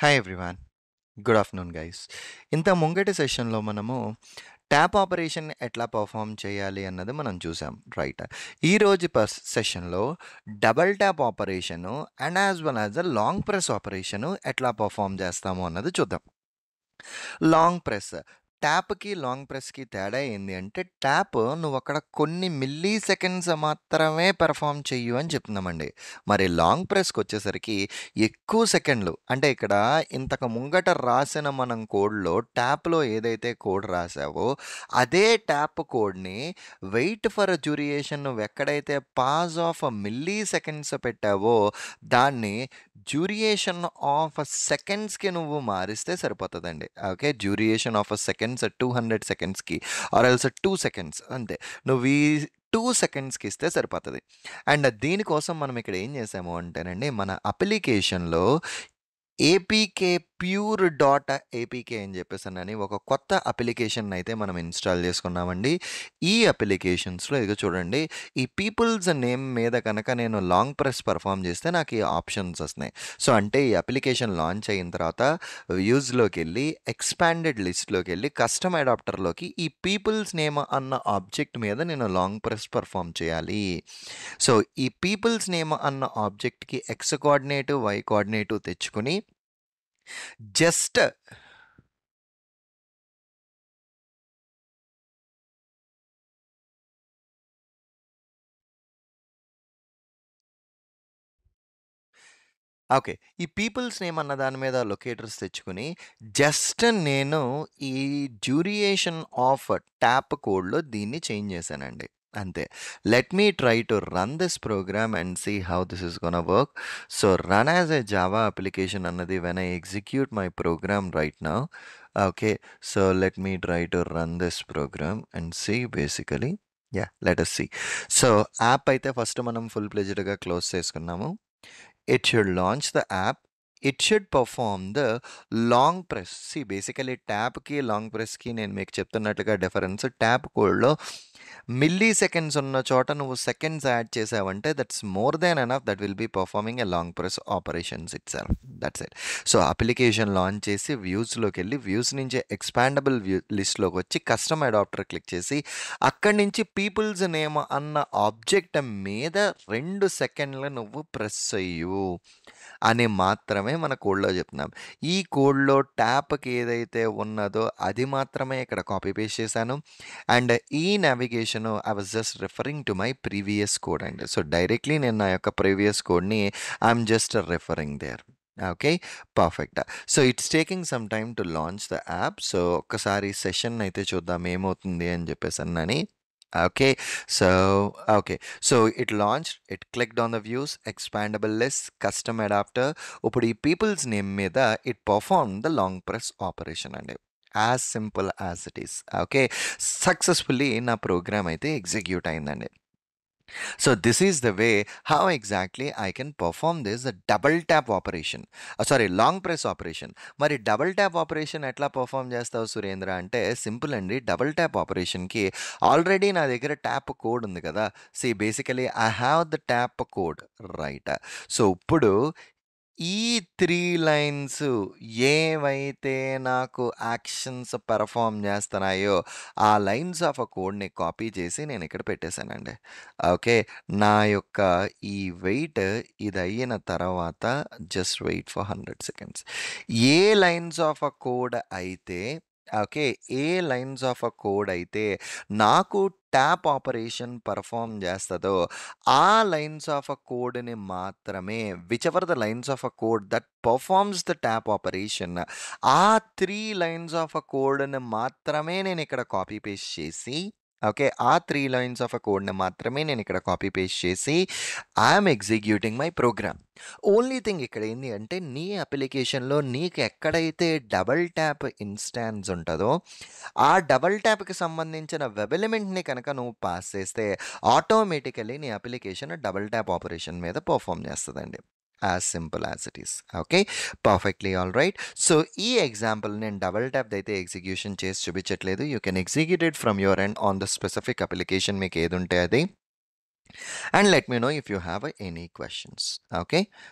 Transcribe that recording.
Hi everyone. Good afternoon guys. ఇంత ముంగటి సెషన్‌లో మనము ట్యాప్ ఆపరేషన్ ఎట్లా పర్ఫార్మ్ చేయాలి అన్నది మనం చూసాం. రైట్. ఈరోజు సెషన్‌లో double tap operation and as well as long press operation ఎట్లా పర్ఫార్మ్ చేస్తాము అన్నది చూద్దాం. Long press. ట్యాప్‌కి, లాంగ్ ప్రెస్‌కి తేడా ఏంది అంటే ట్యాప్ నువ్వక్కడ కొన్ని మిల్లీ సెకండ్స్ మాత్రమే పెర్ఫార్మ్ చెయ్యు అని చెప్తున్నామండి. మరి లాంగ్ ప్రెస్‌కొచ్చేసరికి ఎక్కువ సెకండ్లు అంటే ఇక్కడ ఇంతకు ముంగట రాసిన మనం కోడ్‌లో ట్యాప్‌లో ఏదైతే కోడ్ రాసావో అదే ట్యాప్ కోడ్‌ని వెయిట్ ఫర్ డ్యూరియేషన్ నువ్వెక్కడైతే పాస్ ఆఫ్ మిల్లీ సెకండ్స్ పెట్టావో దాన్ని డ్యూరియేషన్ ఆఫ్ సెకండ్స్‌కి నువ్వు మారిస్తే సరిపోతదండి. ఓకే. డ్యూరియేషన్ ఆఫ్ సెకండ్స్ 200 సెకండ్స్‌కి ఆర్ ఎల్స్ 2 సెకండ్స్ అంతే. నువ్వు ఈ 2 సెకండ్స్‌కి ఇస్తే సరిపోతది. అండ్ దీనికోసం మనం ఇక్కడ ఏం చేసాము అంటేనండి మన అప్లికేషన్‌లో ఏపీకే ప్యూర్ డాట్ ఏపీకే అని చెప్పేసనని ఒక కొత్త అప్లికేషన్ అయితే మనం ఇన్‌స్టాల్ చేసుకున్నామండి. ఈ అప్లికేషన్స్‌లో ఇదిగో చూడండి. ఈ పీపుల్స్ నేమ్ మీద కనుక నేను లాంగ్ ప్రెస్ పెర్ఫార్మ్ చేస్తే నాకు ఈ ఆప్షన్స్ వస్తున్నాయి. సో, అంటే ఈ అప్లికేషన్ లాంచ్ అయిన తర్వాత వ్యూస్‌లోకెళ్ళి ఎక్స్‌పాండెడ్ లిస్ట్‌లోకెళ్ళి కస్టమ్ అడాప్టర్‌లోకి ఈ పీపుల్స్ నేమ్ అన్న ఆబ్జెక్ట్ మీద నేను లాంగ్ ప్రెస్ పెర్ఫార్మ్ చేయాలి. సో, ఈ పీపుల్స్ నేమ్ అన్న ఆబ్జెక్ట్‌కి ఎక్స్ కోఆర్డినేటు, వై కోఆర్డినేటు తెచ్చుకొని జస్ట్ ఓకే. ఈ పీపుల్స్ నేమ్ అన్న దాని మీద లొకేటర్స్ తెచ్చుకొని జస్ట్ నేను ఈ డ్యూరియేషన్ ఆఫ్ ట్యాప్ కోడ్‌లో దీన్ని చేంజ్ చేశానండి. అంతే. Let me try to run this program and see how this is gonna work. So, run as a Java application అన్నది when I execute my program right now. Okay. So, let me try to run this program and see basically yeah! Let us see. So, app అయితే first మనం full ప్లెజ్డ్‌గా close చేసుకున్నాము. It should launch the app. It should perform the long press. See, basically ట్యాప్‌కి, long ప్రెస్‌కి నేను మీకు చెప్తున్నట్లుగా difference tap కోడ్‌లో మిల్లీ సెకండ్స్ ఉన్న చోట నువ్వు సెకండ్స్ యాడ్ చేసావంటే that's more than enough that will be performing a long press operations itself. That's it. So, application launch చేసి వ్యూస్‌లోకెళ్ళి వ్యూస్ నుంచి ఎక్స్‌పాండబుల్ లిస్ట్‌లోకి వచ్చి కస్టమ్ అడాప్టర్ క్లిక్ చేసి అక్కడి నుంచి పీపుల్స్ నేమ్ అన్న ఆబ్జెక్ట్ మీద 2 సెకండ్లు నువ్వు ప్రెస్ చెయ్యు అని మాత్రమే మన కోడ్‌లో చెప్తున్నాం. ఈ కోడ్‌లో ట్యాప్‌కి ఏదైతే ఉన్నదో అది మాత్రమే ఇక్కడ కాపీ పేస్ట్ చేశాను. అండ్ ఈ navigation I was just referring to my previous code అండి. సో, డైరెక్ట్‌లీ నేను నా యొక్క ప్రీవియస్ కోడ్‌ని I'm just referring there. Okay. Perfect. So, it's taking some time to launch the app. So, ఒక్కసారి session అయితే చూద్దాం ఏమవుతుంది అని చెప్పేసనని. Okay. So, okay. So, it launched, it clicked on the views, expandable list, custom adapter. ఇప్పుడు ఈ people's name మీద it perform the long press operation అండి. As simple as it is. Okay. Successfully నా ప్రోగ్రామ్ అయితే execute అయిందండి. So, this is the way how exactly I can perform this double tap operation. Sorry, long press operation. మరి double tap operation ఎట్లా perform చేస్తావు సురేంద్ర అంటే simple అండి. Double tap ఆపరేషన్‌కి already నా దగ్గర ట్యాప్ కోడ్ ఉంది కదా! See basically I have the tap code right. So, ఇప్పుడు ఈ 3 లైన్స్ ఏవైతే నాకు యాక్షన్స్ పెర్ఫార్మ్ చేస్తున్నాయో, ఆ లైన్స్ ఆఫ్ కోడ్‌ని కాపీ చేసి నేనిక్కడ పెట్టేసానండి. ఓకే. నా యొక్క ఈ వెయిట్ ఇదయ్యిన తర్వాత జస్ట్ వెయిట్ ఫర్ 100 సెకండ్స్. ఏ లైన్స్ ఆఫ్ కోడ్ అయితే ఓకే. ఏ లైన్స్ ఆఫ్ కోడ్ అయితే నాకు ట్యాప్ ఆపరేషన్ పెర్ఫార్మ్ చేస్తదో ఆ లైన్స్ ఆఫ్ కోడ్‌ని మాత్రమే whichever the lines of code that performs the tap operation ఆ 3 లైన్స్ ఆఫ్ కోడ్‌ని మాత్రమే నేనిక్కడ కాపీ పేస్ట్ చేసి ఓకే. ఆ 3 లైన్స్ ఆఫ్ కోడ్‌ని మాత్రమే నేనిక్కడ కాపీ పేస్ట్ చేసి I'm executing my program. Only thing ఇక్కడ ఏంది అంటే నీ అప్లికేషన్‌లో నీకు ఎక్కడైతే డబుల్ ట్యాప్ ఇన్‌స్టాన్స్ ఉంటదో ఆ డబుల్ ట్యాప్‌కి సంబంధించిన వెబ్ ఎలిమెంట్‌ని కనుక నువ్వు పాస్ చేస్తే ఆటోమేటికల్లీ నీ అప్లికేషన్ డబుల్ ట్యాప్ ఆపరేషన్ మీద పెర్ఫార్మ్ చేస్తదండి. As simple as it is. Okay. Perfectly alright. So, ఈ ఎగ్జాంపుల్ నేను డబుల్ ట్యాప్‌దయితే ఎగ్జిక్యూషన్ చేసి చూపించట్లేదు. You can execute it from your end on the specific application మీకు ఏదుంటే అది. And let me know if you have any questions. Okay.